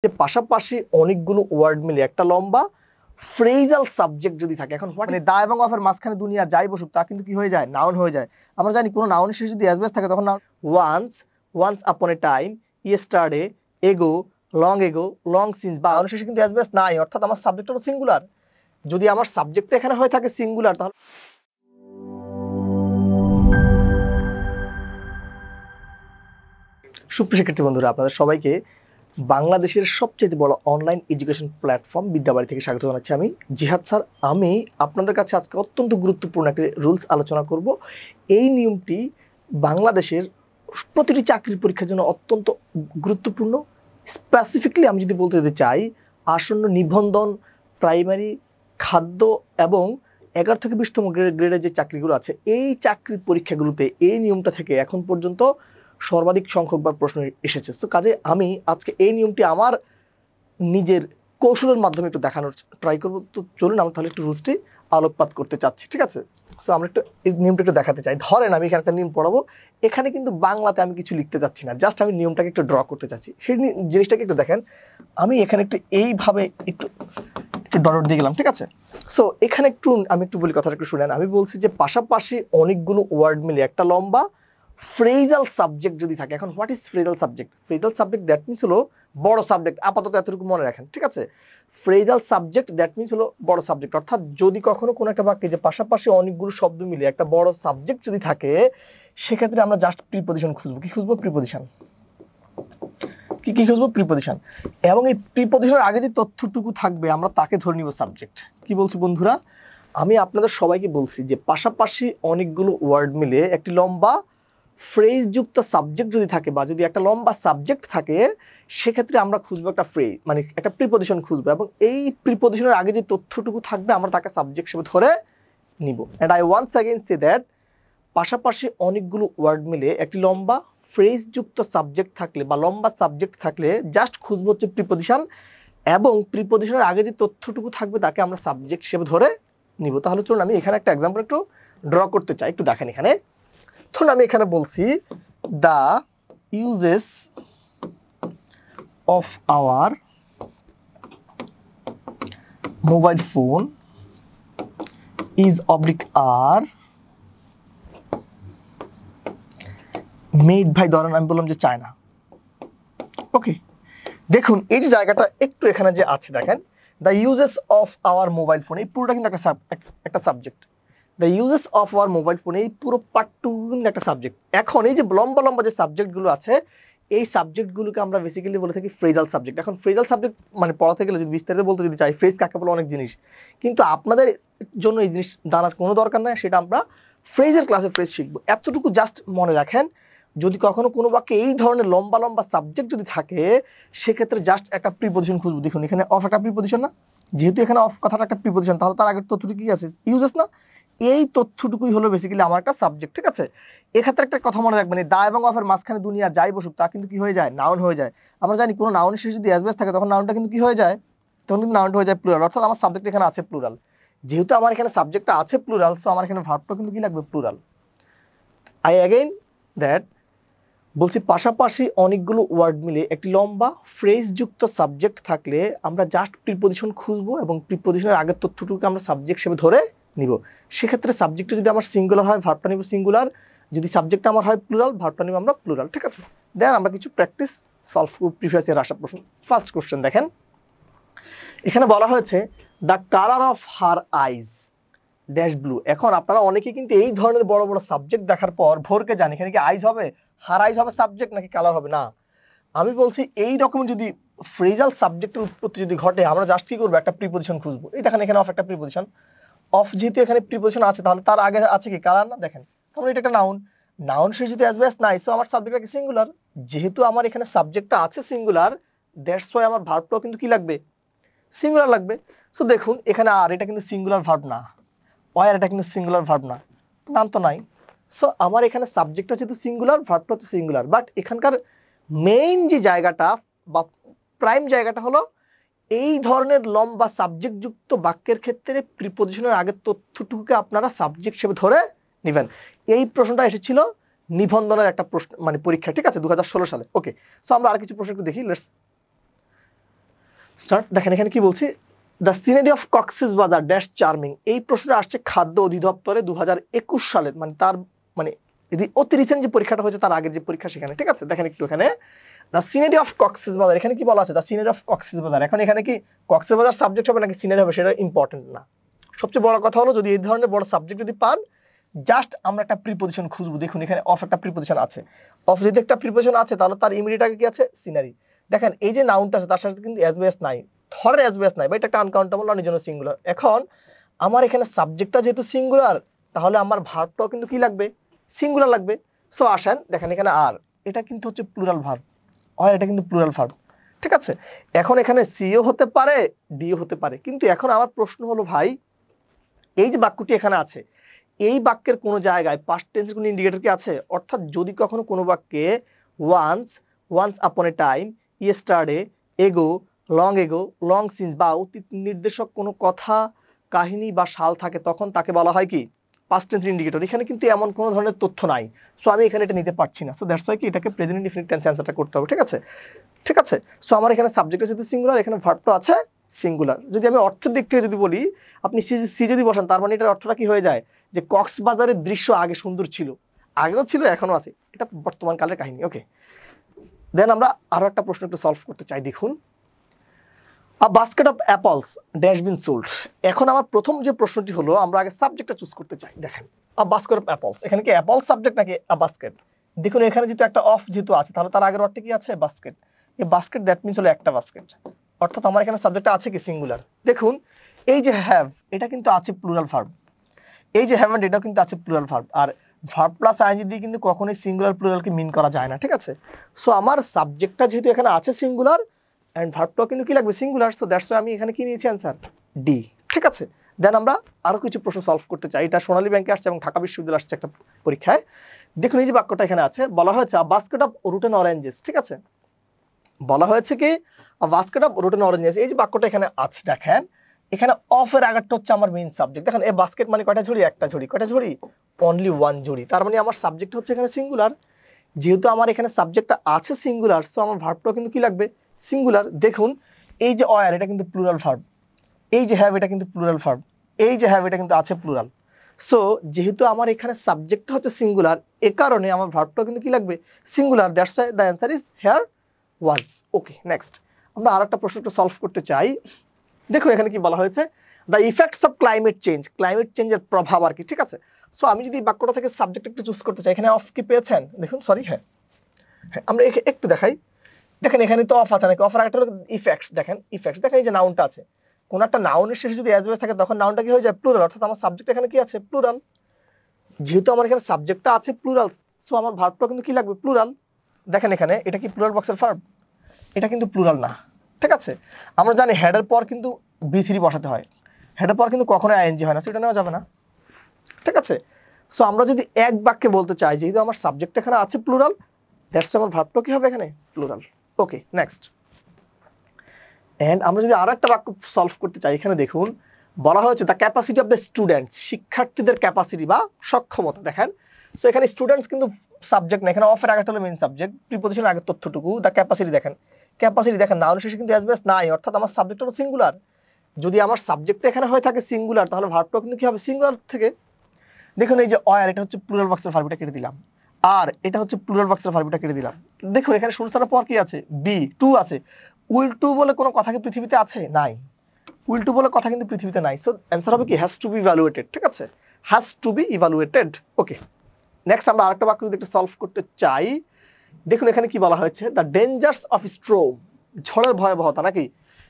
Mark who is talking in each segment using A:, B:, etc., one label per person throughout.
A: যে পাশাপাশি অনেকগুলো ওয়ার্ড মিলে একটা লম্বা ফ্রেজাল সাবজেক্ট যদি থাকে, এখন মানে দা এবং অফের মাঝখানে দুনিয়া যাই বসুক তা কিন্তু কি হয়ে যায়, নাউন হয়ে যায়। আমরা জানি কোনো নাউনের শেষে যদি এসবেস থাকে তখন noun. Once upon a time, yesterday, ago, long since, বা নাউনের শেষে কিন্তু এসবেস নাই, অর্থাৎ আমার সাবজেক্ট হলো সিঙ্গুলার। যদি আমার সাবজেক্ট এখানে হয়ে থাকে সিঙ্গুলার, তাহলে সুপ্রিয় শিক্ষার্থী বন্ধুরা, আপনাদের সবাইকে বাংলাদেশের সবচেয়ে বড় অনলাইন এডুকেশন প্ল্যাটফর্ম বিদ্যাবাড়ি থেকে স্বাগত জানাচ্ছি। আমি জিহাদ স্যার। আমি আপনাদের কাছে আজকে অত্যন্ত গুরুত্বপূর্ণ একটি রুলস আলোচনা করব। এই নিয়মটি বাংলাদেশের প্রতিটি চাকরির পরীক্ষার জন্য অত্যন্ত গুরুত্বপূর্ণ। স্পেসিফিকলি আমি যদি বলতে চাই, আসন্ন নিবন্ধন, প্রাইমারি, খাদ্য এবং 11 থেকে 20তম গ্রেডের যে চাকরিগুলো আছে, এই চাকরির পরীক্ষাগুলোতে এই নিয়মটা থেকে এখন পর্যন্ত সর্বাধিক সংখ্যকবার প্রশ্ন এসেছে। তো কাজে আমি আজকে এই নিয়মটি আমার নিজের কৌশলের মাধ্যমে একটু দেখানোর ট্রাই করবো। তো চলুন আমরা তাহলে একটু রুলসটি আলোকপাত করতে চাচ্ছি, ঠিক আছে? সো আমরা একটু এই নিয়মটা একটু দেখাতে চাই। ধরেন আমি এখানে একটা নিয়ম পড়াবো, এখানে কিন্তু বাংলাতে আমি কিছু লিখতে যাচ্ছি না, জাস্ট আমি নিয়মটাকে একটু ড্র করতে চাচ্ছি। সেই জিনিসটাকে একটু দেখেন, আমি এখানে একটু এইভাবে একটু ডট দিয়ে গেলাম, ঠিক আছে? সো এখানে আমি একটু বলি, কথাটা একটু শুনেন। আমি বলছি যে পাশাপাশি অনেকগুলো ওয়ার্ড মিলে একটা লম্বা ফ্রেজাল সাবজেক্ট যদি থাকে, এখন what is phrasal subject? Phrasal subject that means হলো বড় সাবজেক্ট। আপাতত এতটুকু মনে রাখেন, ঠিক আছে? ফ্রেজাল সাবজেক্ট দ্যাট মিনস হলো বড় সাবজেক্ট, অর্থাৎ যদি কখনো কোনো একটা বাক্যে যে পাশাপাশি অনেকগুলো শব্দ মিলে একটা বড় সাবজেক্ট যদি থাকে, সেক্ষেত্রে আমরা জাস্ট প্রিপজিশন খুঁজবো। কি খুঁজবো? প্রিপজিশন। কি খুঁজবো? প্রিপজিশন। এবং এই প্রিপজিশনের আগে যে তথ্যটুকু থাকবে আমরা তাকে ধরে নিব সাবজেক্ট। কি বলছি বন্ধুরা? আমি আপনাদের সবাইকে বলছি যে পাশাপাশি অনেকগুলো ওয়ার্ড মিলে একটি লম্বা ফ্রেজ যুক্ত সাবজেক্ট যদি থাকে, বা যদি একটা লম্বা সাবজেক্ট থাকে, সেক্ষেত্রে আমরা খুঁজবো একটা ফ্রেজ, মানে একটা প্রিপজিশন খুঁজবো, এবং এই প্রিপজিশনের আগে যে তথ্যটুকু থাকবে আমরা তাকে সাবজেক্ট হিসেবে ধরে নিব। And I once again say that পাশাপাশি অনেকগুলো ওয়ার্ড মিলে একটি লম্বা ফ্রেজ যুক্ত সাবজেক্ট থাকলে বা লম্বা সাবজেক্ট থাকলে জাস্ট খুঁজবো হচ্ছে প্রিপজিশন, এবং প্রিপজিশনের আগে যে তথ্যটুকু থাকবে তাকে আমরা সাবজেক্ট হিসেবে ধরে নিব। তাহলে চলুন আমি এখানে একটা এক্সাম্পল একটু ড্র করতে চাই, একটু দেখেন। এখানে ধরুন আমি এখানে বলছি the uses of our mobile phone is are made by, ধরেন আমি বললাম যে চায়না। ওকে, দেখুন এই যে জায়গাটা একটু এখানে যে আছে দেখেন, the uses of our mobile phone, এই পুরোটা কিন্তু একটা subject. the uses of our mobile phone, এই পুরো পার্টটুকু কিন্তু একটা সাবজেক্ট। এখন এই যে লম্বা লম্বা যে সাবজেক্টগুলো আছে, এই সাবজেক্টগুলোকে আমরা বেসিক্যালি বলে থাকি ফ্রেজাল সাবজেক্ট। এখন ফ্রেজাল সাবজেক্ট মানে পড়াতে গেলে যদি বিস্তারিত বলতে যদি চাই, ফ্রেজ কাকে বলে অনেক জিনিস, কিন্তু আপনাদের জন্য এই জিনিস জানার কোনো দরকার নাই, সেটা আমরা ফ্রেজের ক্লাসে ফ্রেজ শিখবো। এতটুকু জাস্ট মনে রাখেন, যদি কখনো কোনো বাক্যে এই ধরনের লম্বা লম্বা সাবজেক্ট যদি থাকে, সেক্ষেত্রে জাস্ট একটা প্রিপজিশন খুঁজবো। দেখুন এখানে অফ একটা প্রিপজিশন না, যেহেতু এখানে অফ কথাটা একটা প্রিপজিশন, তাহলে তার আগের তথ্যটুকু কি আছে? ইউজেস না? এই তথ্যটুকুই হলো বেসিক্যালি আমার একটা সাবজেক্ট, ঠিক আছে? এক্ষেত্রে একটা কথা মনে রাখবেন, দা এবং অফের মাঝখানে দুনিয়া যাই বসুক তা কিন্তু কি হয়ে যায়, নাউন হয়ে যায়। আমরা জানি কোনো নাউনের শেষে যদি এসবেস থাকে তখন নাউনটা কিন্তু কি হয়ে যায়, তখন কিন্তু নাউনটা হয়ে যায় প্লুরাল, অর্থাৎ আমার সাবজেক্ট এখানে আছে প্লুরাল। যেহেতু আমার এখানে সাবজেক্টটা আছে প্লুরাল, সো আমার এখানে ভার্বটা কিন্তু কি লাগবে? প্লুরাল। আই अगेन দ্যাট বলছি পাশাপাশি অনেকগুলো ওয়ার্ড মিলে একটি লম্বা ফ্রেজ যুক্ত সাবজেক্ট থাকলে আমরা জাস্ট প্রিপজিশন খুঁজবো, এবং প্রিপজিশনের আগের তথ্যটুকু আমরা সাবজেক্ট হিসেবে ধরে নিব। সেক্ষেত্রে সাবজেক্টটা যদি আমার সিঙ্গুলার হয়, ভার্বটা নিব সিঙ্গুলার। যদি সাবজেক্টটা আমার হয় প্লুরাল, ভার্বটা নিব আমরা প্লুরাল, ঠিক আছে? দেন আমরা কিছু প্র্যাকটিস সলভ করব প্রিভিয়াস ইয়ার আসা প্রশ্ন। ফার্স্ট কোশ্চেন দেখেন, এখানে বলা হয়েছে the colour of her eyes dash blue. এখন আপনারা অনেকে কিন্তু এই ধরনের বড় বড় সাবজেক্ট দেখার পর ভোরকে জানি এখানে কি আইজ হবে, হার আইজ হবে সাবজেক্ট, নাকি কালার হবে? না, আমি বলছি এই রকম যদি ফ্রেজাল সাবজেক্টের উৎপত্তি যদি ঘটে, আমরা জাস্ট কি করবো? একটা প্রিপজিশন খুঁজবো। এই দেখেন এখানে অফ একটা প্রিপজিশন। অফ যেহেতু এখানে প্রিপজিশন আছে, তাহলে তার আগে আছে কি? কালার না? দেখেন তাহলে এটা একটা নাউন। নাউন শেষে যদি এসবেস নাই, সো আমার সাবজেক্টটা কি? সিঙ্গুলার। যেহেতু আমার এখানে সাবজেক্টটা আছে সিঙ্গুলার, দ্যাটস ওয়াই আমার ভার্বটাও কিন্তু কি লাগবে? সিঙ্গুলার লাগবে। সো দেখুন এখানে আর এটা কিন্তু সিঙ্গুলার ভার্ব না, ওয়ার এটা কিন্তু সিঙ্গুলার ভার্ব না, নাম তো নাই। সো আমার এখানে সাবজেক্টটা যেহেতু সিঙ্গুলার, ভার্বটা হচ্ছে সিঙ্গুলার, বাট এখানকার মেইন যে জায়গাটা বা প্রাইম জায়গাটা হলো এই ধরনের লম্বা সাবজেক্ট যুক্ত বাক্যের ক্ষেত্রে প্রিপজিশনের আগের তথ্যটুকুকে আপনারা সাবজেক্ট হিসেবে ধরে নেবেন। এই প্রশ্নটা এসেছিল নিবন্ধনের একটা প্রশ্ন, মানে পরীক্ষা, ঠিক আছে, 2016 সালে। ওকে, সো আমরা আর কিছু প্রশ্ন একটু দেখি। Let's start. দেখেন এখানে কি বলছি, দ্য সিনারি অফ কক্সেস বাজার ড্যাশ চার্মিং, এই প্রশ্নটা আসছে খাদ্য অধিদপ্তরে 2021 সালে, মানে তার মানে অতি রিসেন্ট যে পরীক্ষাটা হয়েছে তার আগের যে পরীক্ষা সেখানে, ঠিক আছে। দেখেন একটু এখানে দ্য সিনারি অফ কক্সেস বাজার, এখানে কি বলা আছে, দ্য সিনারি অফ কক্সেস বাজার। এখন এখানে কি কক্সেস বাজার সাবজেক্ট হবে নাকি সিনারি হবে সেটা ইম্পর্টেন্ট না। সবচেয়ে বড় কথা হলো যদি এই ধরনের বড় সাবজেক্ট যদি পান, জাস্ট আমরা একটা প্রিপজিশন খুঁজবো। দেখুন এখানে অফ একটা প্রিপজিশন আছে, অফ যদি একটা প্রিপজিশন আছে তাহলে তার ইমিডিয়েট আগে কি আছে, সিনারি। দেখেন এই যে নাউনটা আছে তার সাথে কিন্তু এসবিএস নাই, ধরেন এসবিএস নাই বা এটা একটা আনকাউন্টেবল নন জন্য সিঙ্গুলার। এখন আমার এখানে সাবজেক্টটা যেহেতু সিঙ্গুলার, তাহলে আমার ভার্বটাও কিন্তু কি লাগবে, সিঙ্গুলার লাগবে। সো আসেন দেখেন এখানে আর, এটা কিন্তু হচ্ছে প্লুরাল ভার্ব, আর এটা কিন্তু প্লুরাল ভার্ব, ঠিক আছে। এখন এখানে সিও হতে পারে, ডিও হতে পারে, কিন্তু এখন আমার প্রশ্ন হলো ভাই, এই যে বাক্যটি এখানে আছে, এই বাক্যের কোন জায়গায় পাস্ট টেন্সের কোন ইন্ডিকেটর কি আছে? অর্থাৎ যদি কখনো কোনো বাক্যে once upon a time, yesterday, ago, long since বা অতীত নির্দেশক কোনো কথা, কাহিনী বা সাল থাকে, তখন তাকে বলা হয় কি, পাস্ট টেন্স ইন্ডিকেটর। এখানে কিন্তু এমন কোনো ধরনের তথ্য নাই, সো আমি এখানে এটা নিতে পারছি না। সো দ্যাটস ওয়াই কি এটাকে প্রেজেন্ট ইনডিফিনিট টেন্স অ্যানসারটা করতে হবে, ঠিক আছে। ঠিক আছে, সো আমার এখানে সাবজেক্ট আছে সিঙ্গুলার, এখানে ভার্বটা আছে সিঙ্গুলার। যদি আমি অর্থের দিক থেকে যদি বলি, আপনি সি যদি বসান, তার মানে এটার অর্থটা কি হয়ে যায় যে কক্সবাজারের দৃশ্য আগে সুন্দর ছিল, আগেও ছিল এখনো আছে, এটা বর্তমান কালের কাহিনী। ওকে, দেন আমরা আরো একটা প্রশ্ন একটু সলভ করতে চাই। দেখুন, a basket of apples dash been sold. এখন আমার প্রথম যে প্রশ্নটি হলো, আমরা আগে সাবজেক্টটা চুজ করতে চাই। দেখেন আ বাস্কেট অফ অ্যাপলস, এখানে কি অ্যাপল সাবজেক্ট নাকি আ বাস্কেট? দেখুন এখানে যেহেতু একটা অফ যেহেতু আছে, তাহলে তার আগের অর্থে কি আছে, বাস্কেট। এই বাস্কেট দ্যাট মিন্স হলো একটা বাস্কেট, অর্থাৎ আমার এখানে সাবজেক্টটা আছে কি, সিঙ্গুলার। দেখুন এই যে হ্যাভ, এটা কিন্তু আছে প্লুরাল ভার্ব, এই যে হ্যাভেন্ট এটাও কিন্তু আছে প্লুরাল ভার্ব, আর ভার্ব প্লাস আইএনজি দিয়ে কিন্তু কখনোই সিঙ্গুলার প্লুরালকে মিন করা যায় না, ঠিক আছে। সো আমার সাবজেক্টটা যেহেতু এখানে আছে সিঙ্গুলার, এন্ড ভার্বটাও কিন্তু কি লাগবে, সিঙ্গুলার। সো দ্যাটস ওয়াই আমি এখানে কি নিয়েছি, অ্যানসার ডি, ঠিক আছে। দেন আমরা আরো কিছু প্রশ্ন সলভ করতে চাই। এটা সোনালী ব্যাংকে আসছে এবং ঢাকা বিশ্ববিদ্যালয়ে আসছে একটা পরীক্ষায়। দেখুন এই যে বাক্যটা এখানে আছে, বলা হয়েছে আ বাস্কেট অফ রুটেন অরেঞ্জেস, ঠিক আছে। বলা হয়েছে কি আ বাস্কেট অফ রুটেন অরেঞ্জেস, এই যে বাক্যটা এখানে আছে, দেখেন এখানে অফ এর আগেরটা হচ্ছে আমার মেইন সাবজেক্ট। দেখেন এই বাস্কেট মানে কয়টা ঝুড়ি, একটা ঝুড়ি, কয়টা ঝুড়ি, অনলি ওয়ান ঝুড়ি। তার মানে আমার সাবজেক্ট হচ্ছে এখানে সিঙ্গুলার। যেহেতু আমার এখানে সাবজেক্টটা আছে সিঙ্গুলার, সো আমার ভার্বটাও কিন্তু কি লাগবে, সিঙ্গুলার। দেখুন এই যে অয়ার, এটা কিন্তু প্লুরাল ভার্ব, এই যে হ্যাভ, এটা কিন্তু প্লুরাল ভার্ব, এই যে হ্যাভ, এটা কিন্তু আছে প্লুরাল। সো যেহেতু আমার এখানে সাবজেক্টটা হচ্ছে সিঙ্গুলার, এ কারণে আমার ভার্বটাও কিন্তু কি লাগবে, singular. That's why the answer is here was. Okay, next আমরা আরেকটা প্রশ্ন একটু সলভ করতে চাই। দেখুন এখানে কি বলা হয়েছে, the effects of climate change, climate চেঞ্জের প্রভাব আর কি, ঠিক আছে। সো আমি যদি বাক্যটা থেকে সাবজেক্ট একটু চুজ করতে চাই, এখানে অফ কি পেয়েছেন, দেখুন সরি, হ্যাঁ আমরা একটু দেখাই। দেখেন এখানে তো অফ আছে নাকি, অফার একটা ইফেক্টস, দেখেন ইফেক্টস, দেখেন এই যে নাউনটা আছে, কোন একটা নাউনের শেষে যদি অ্যাজবেস থাকে তখন নাউনটা কি হয়ে যায়, প্লুরাল। অর্থাৎ আমার সাবজেক্ট এখানে কি আছে, প্লুরাল। যেহেতু আমার এখানে সাবজেক্টটা আছে প্লুরাল, সো আমার ভার্বটা কিন্তু কি লাগবে, প্লুরাল। দেখেন এখানে এটা কি প্লুরাল বক্সের ভার্ব, এটা কিন্তু প্লুরাল না, ঠিক আছে। আমরা জানি হেডের পর কিন্তু বি3 বসাতে হয়, হেডের পর কিন্তু কখনোই আইএনজি হয় না, সেটা নেওয়া যাবে না, ঠিক আছে। সো আমরা যদি এক বাক্যে বলতে চাই, যেহেতু আমার সাবজেক্ট এখানে আছে প্লুরাল, দ্যাটস আমার ভার্বটা কি হবে এখানে, প্লুরাল। Okay, next. এন্ড আমরা যদি আরো একটা বাক্য সলভ করতে চাই, এখানে দেখুন বলা হয়েছে the capacity of the students, শিক্ষার্থীদের ক্যাপাসিটি বা সক্ষমতা। দেখেন সো এখানে স্টুডেন্টস কিন্তু সাবজেক্ট না, এখানে অফের আগে হলো মেইন সাবজেক্ট, প্রিপজিশন আগের তথ্যটুকু, দ্য ক্যাপাসিটি। দেখেন ক্যাপাসিটি, দেখেন নাউন শেষে কিন্তু এসবিএস নাই, অর্থাৎ আমার সাবজেক্ট হলো সিঙ্গুলার। যদি আমার সাবজেক্ট এখানে হয়ে থাকে সিঙ্গুলার, তাহলে ভার্বটাও কিন্তু কি হবে, সিঙ্গুলার থেকে। দেখুন এই যে অয়ার, এটা হচ্ছে প্লুরাল বক্সের ভার্ব, এটা কেটে দিলাম। আর এটা হচ্ছে প্লুরাল বক্সের ভার্ব, এটা কেটে দিলাম। দেখুন এখানে শূন্যস্থানের পর কি আছে, বি টু আছে। উইল টু বলে কোনো কথা কি পৃথিবীতে আছে, নাই। উইল টু বলে কথা কিন্তু পৃথিবীতে নাই। সো অ্যানসার হবে কি, হ্যাজ টু বি ইভালুয়েটেড, ঠিক আছে, has to B evaluated. Okay, next আমরা আরেকটা বাক্য যদি একটু সলভ করতে চাই। দেখুন এখানে কি বলা হয়েছে, দ্য ডেঞ্জার্স অফ স্ট্রোম, ঝড়ের ভয়াবহতা নাকি।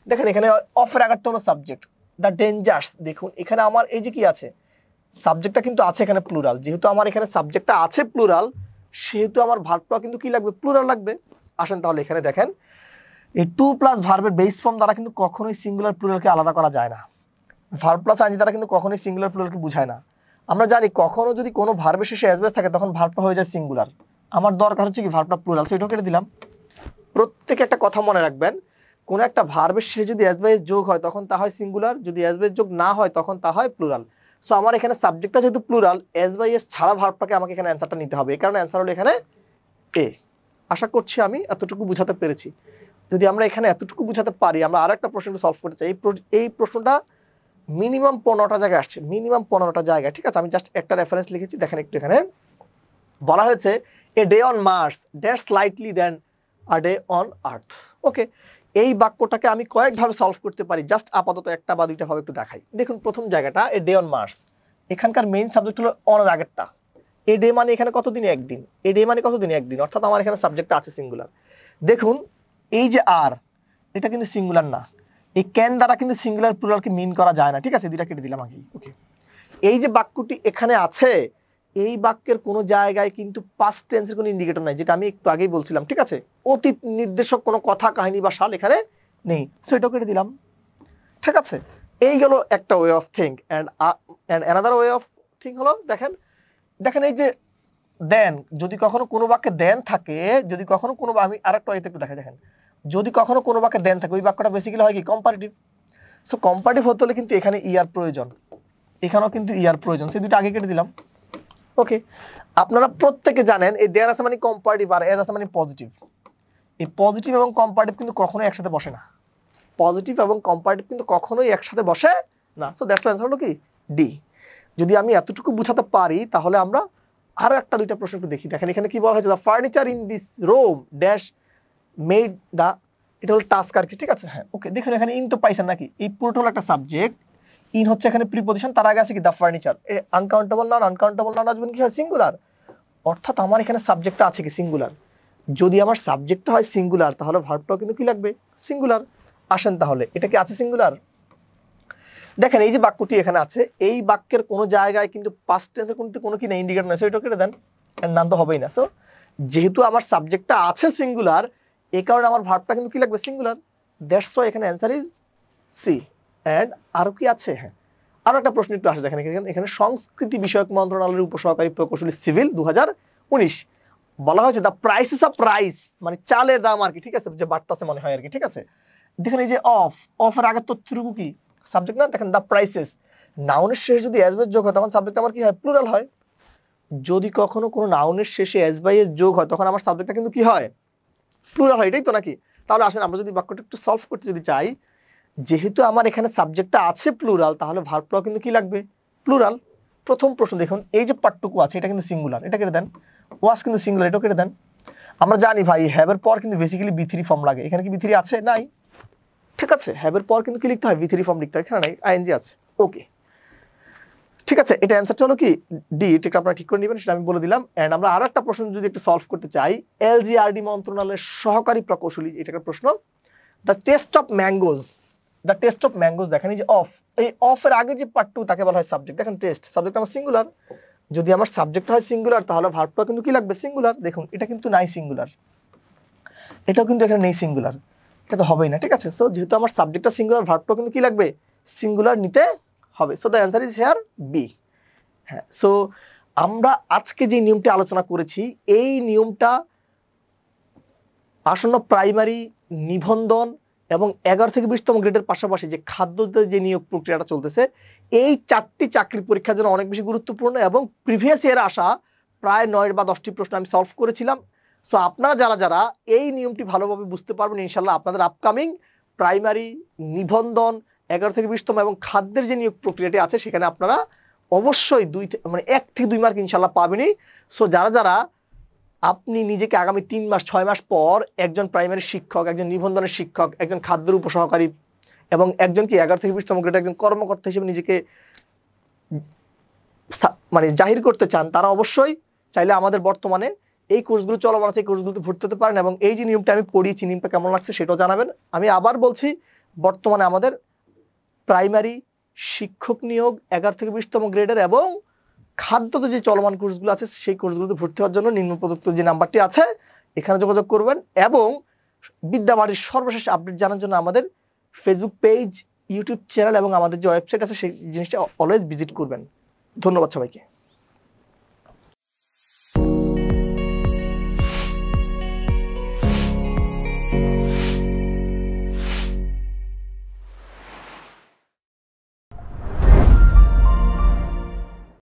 A: দেখেন এখানে অফের আগেরটা হলো সাবজেক্ট, দ্য ডেঞ্জার্স। দেখুন এখানে আমার এই যে কি আছে, সাবজেক্টটা কিন্তু আছে এখানে প্লুরাল। যেহেতু আমার এখানে সাবজেক্টটা আছে প্লুরাল, সেহেতু আমার ভার্বটা কিন্তু কি লাগবে, প্লুরাল লাগবে। আসেন তাহলে এখানে দেখেন, এই টু প্লাস ভার্বের বেস ফর্ম দ্বারা কিন্তু কখনোই সিঙ্গুলার প্লুরালকে আলাদা করা যায় না। ভার্ব প্লাস আইএনজি দ্বারা কিন্তু কখনোই সিঙ্গুলার প্লুরালকে বোঝায় না। আমরা জানি কখনো যদি কোনো ভার্বের শেষে এসবেস থাকে, তখন ভার্বটা হয়ে যায় সিঙ্গুলার। আমার দরকার হচ্ছে কি, ভার্বটা প্লুরাল, সো এটাও কেটে দিলাম। প্রত্যেকে একটা কথা মনে রাখবেন, কোন একটা ভার্বের শেষে যদি এসবেস যোগ হয় তখন তা হয় সিঙ্গুলার, যদি এসবেস যোগ না হয় তখন তা হয় প্লুরাল। সো আমার এখানে সাবজেক্টটা যেহেতু প্লুরাল, এস বাই এস ছাড়া ভার্বটাকে আমাকে এখানে অ্যানসারটা নিতে হবে। এই কারণে অ্যানসার হলো এখানে এ। আশা করছি আমি এতটুকু বুঝাতে পেরেছি। যদি আমরা এখানে এতটুকু বুঝাতে পারি, আমরা আরেকটা প্রশ্ন সলভ করতে চাই। এই প্রশ্নটা মিনিমাম 15টা জায়গায় আসছে, মিনিমাম 15টা জায়গায়, ঠিক আছে। আমি জাস্ট একটা রেফারেন্স লিখেছি, দেখেন একটু। এখানে বলা হয়েছে a day on Mars dash slightly than a day on earth. Okay, এই বাক্যটাকে আমি কয়েকভাবে সলভ করতে পারি, জাস্ট আপাতত একটা বা দুইটা ভাবে একটু দেখাই। দেখুন প্রথম জায়গাটা এ ডে অন মার্স, এখানকার মেইন সাবজেক্ট হলো অন এর আগেরটা। এ ডে মানে এখানে কতদিন? একদিন। এ ডে মানে কতদিন? একদিন, অর্থাৎ আমার এখানে সাবজেক্টটা আছে সিঙ্গুলার। দেখুন এই যে আর, এটা কিন্তু সিঙ্গুলার না। এই ক্যান দ্বারা কিন্তু সিঙ্গুলার প্লুরালকে মিন করা যায় না, ঠিক আছে। দুইটা কেটে দিলাম আগেই। ওকে, এই যে বাক্যটি এখানে আছে, এই বাক্যের কোনো জায়গায় কিন্তু পাস্ট টেন্সের কোনো ইন্ডিকেটর নাই, যেটা আমি একটু আগেই বলছিলাম, ঠিক আছে। অতীত নির্দেশক কোনো কথা, কাহিনী বা সাল এখানে নেই, সো এটাও কেটে দিলাম, ঠিক আছে। এই গেল একটা way of think. And another way of think হলো, দেখেন দেখেন এই যে দেন, যদি কখনো কোনো বাক্যে দেন থাকে, যদি কখনো কোনো, আমি আরেকটা ওয়েতে একটু দেখাই। দেখেন যদি কখনো কোনো বাক্যে দেন থাকে, ওই বাক্যটা বেসিক্যালি হয় কি? কম্পারেটিভ। সো কম্পারেটিভ হতে হলে কিন্তু এখানে ইয়ার প্রয়োজন, এখানেও কিন্তু ইয়ার প্রয়োজন, সেই দুটো আগে কেটে দিলাম। ওকে, আপনারা প্রত্যেকে জানেন এই দেয়ার আছে মানে কম্পারেটিভ, আর এজ আছে মানে পজিটিভ। এই পজিটিভ এবং কম্পারেটিভ কিন্তু কখনোই একসাথে বসে না। পজিটিভ এবং কম্পারেটিভ কিন্তু কখনোই একসাথে বসে না। সো দ্যাটস আনসার হলো কি? ডি। যদি আমি এতটুকু বুঝাতে পারি, তাহলে আমরা আরো একটা দুইটা প্রশ্ন একটু দেখি। দেখেন এখানে কি বলা হয়েছে? The furniture in this room dash made the, এটা হলো টাস্ক আর কি, ঠিক আছে। হ্যাঁ, ওকে, দেখুন এখানে ইন তো পাইছেন নাকি? এই পুরোটা হলো একটা সাবজেক্ট, ইন হচ্ছে এখানে প্রিপজিশন, তার আগে আছে কি? The furniture. Uncountable noun, uncountable noun আসবেন কি হয়? সিঙ্গুলার। অর্থাৎ আমার এখানে সাবজেক্টটা আছে কি? সিঙ্গুলার। যদি আমার সাবজেক্টটা হয় সিঙ্গুলার, তাহলে ভার্বটাও কিন্তু কি লাগবে? সিঙ্গুলার। আসেন তাহলে এটা কি আছে সিঙ্গুলার? দেখেন এই যে বাক্যটি এখানে আছে, এই বাক্যের কোনো জায়গায় কিন্তু পাস্ট টেন্সের কোনো কি না, ইন্ডিকেটর নাই, সো এটা কেটে দেন, এর নাম তো হবেই না। সো যেহেতু আমার সাবজেক্টটা আছে সিঙ্গুলার, এই কারণে আমার ভার্বটা কিন্তু কি লাগবে? সিঙ্গুলার। দ্যাটস ওয়াই এখানে অ্যান্সার ইজ সি। এন্ড আরো কি আছে? হ্যাঁ, আরো একটা প্রশ্ন একটু আসে। দেখেন এখানে সংস্কৃতি বিষয়ক মন্ত্রণালয়ের উপসহকারী প্রকৌশলী সিভিল 2019 বলা হয়েছে দ্য প্রাইসেস অফ রাইস, মানে চালের দাম আর কি, ঠিক আছে, যে বাড়তাছে মনে হয় আর কি, ঠিক আছে। দেখেন এই যে অফ এর আগের তথ্যটুকু কি? সাবজেক্ট না। দেখেন দ্য প্রাইসেস, নাউনের শেষে যদি এস বাই যোগ হয়, তখন সাবজেক্ট আমার কি হয়? প্লুরাল হয়। যদি কখনো কোনো নাউনের শেষে এস বাই এস যোগ হয়, তখন আমার সাবজেক্টটা কিন্তু কি হয়? প্লুরাল হয়, এটাই তো নাকি? তাহলে আসেন আমরা যদি বাক্যটা একটু সলভ করতে যদি চাই, যেহেতু আমার এখানে সাবজেক্টটা আছে প্লুরাল, তাহলে ভার্বটাও কিন্তু কি লাগবে? প্লুরাল। প্রথম প্রশ্ন দেখুন, এই যে পার্টটুকু আছে এটা কিন্তু সিঙ্গুলার, এটা কেটে দেন। ওয়াজ কিন্তু সিঙ্গুলার, এটাও কেটে দেন। আমরা জানি ভাই হ্যাভ এর পর কিন্তু বেসিক্যালি বি3 ফর্ম লাগে, এখানে কি বি3 আছে? নাই, ঠিক আছে। হ্যাভ এর পর কিন্তু কি লিখতে হয়? বি3 ফর্ম লিখতে হয়, এখানে নাই, আইএনজি আছে। ওকে, ঠিক আছে। এটা অ্যানসারটা হলো কি? ডি। এটা আপনারা ঠিক করে নেবেন, সেটা আমি বলে দিলাম। এন্ড আমরা আরো একটা প্রশ্ন যদি একটু সলভ করতে চাই, এলজিআরডি মন্ত্রণালয়ের সহকারী প্রকৌশলী, এটা একটা প্রশ্ন। The test of mangoes, the test of mangoes, দেখেন এই যে অফ, এই অফ এর আগে যে পার্টটু তাকে বলা হয় সাবজেক্ট। দেখেন টেস্ট, সাবজেক্ট আমার সিঙ্গুলার। যদি আমার সাবজেক্ট হয় সিঙ্গুলার, তাহলে ভার্বটা কিন্তু কি লাগবে? সিঙ্গুলার। দেখুন এটা কিন্তু নাই সিঙ্গুলার, এটাও কিন্তু এখানে নেই সিঙ্গুলার, এটা তো হবেই না, ঠিক আছে। সো যেহেতু আমার সাবজেক্টটা সিঙ্গুলার, ভার্বটাও কিন্তু কি লাগবে? সিঙ্গুলার নিতে হবে। So the answer is here B. হ্যাঁ, সো আমরা আজকে যে নিয়মটি আলোচনা করেছি, এই নিয়মটা আসন্ন প্রাইমারি, নিবন্ধন এবং 11 থেকে 20তম গ্রেডের পাশাপাশি যে খাদ্যতে যে নিয়োগ প্রক্রিয়াটা চলতেছে, এই 4টি চাকরির পরীক্ষার জন্য অনেক বেশি গুরুত্বপূর্ণ। এবং প্রিভিয়াস ইয়ারে আসা প্রায় 9 বা 10টি প্রশ্ন আমি সলভ করেছিলাম। সো আপনারা যারা যারা এই নিয়মটি ভালোভাবে বুঝতে পারবেন, ইনশাল্লাহ আপনাদের আপকামিং প্রাইমারি, নিবন্ধন, 11 থেকে 20তম এবং খাদ্যের যে নিয়োগ প্রক্রিয়াটি আছে, সেখানে আপনারা অবশ্যই 1 থেকে 2 মার্ক ইনশাল্লাহ পাবেনই। সো যারা যারা আপনি নিজেকে আগামী 3 মাস 6 মাস পর একজন প্রাইমারি শিক্ষক, একজন নিবন্ধনের শিক্ষক, একজন খাদ্যের উপসহকারী এবং একজন কি 11 থেকে 20তম গ্রেডের একজন কর্মকর্তা হিসেবে নিজেকে মানে জাহির করতে চান, তারা অবশ্যই চাইলে আমাদের বর্তমানে এই কোর্সগুলো চলমান আছে, এই কোর্সগুলোতে ভর্তি হতে পারেন। এবং এই যে নিয়মটা আমি পড়িয়েছি, নিয়মটা কেমন লাগছে সেটাও জানাবেন। আমি আবার বলছি, বর্তমানে আমাদের প্রাইমারি শিক্ষক নিয়োগ 11 থেকে 20তম গ্রেডের এবং খাদ্যতে যে চলমান কোর্সগুলো আছে, সেই কোর্সগুলোতে ভর্তি হওয়ার জন্য নিম্ন প্রদত্ত যে নাম্বারটি আছে এখানে যোগাযোগ করবেন। এবং বিদ্যাবাড়ির সর্বশেষ আপডেট জানার জন্য আমাদের ফেসবুক পেজ, ইউটিউব চ্যানেল এবং আমাদের যে ওয়েবসাইট আছে সেই জিনিসটা অলওয়েজ ভিজিট করবেন। ধন্যবাদ সবাইকে।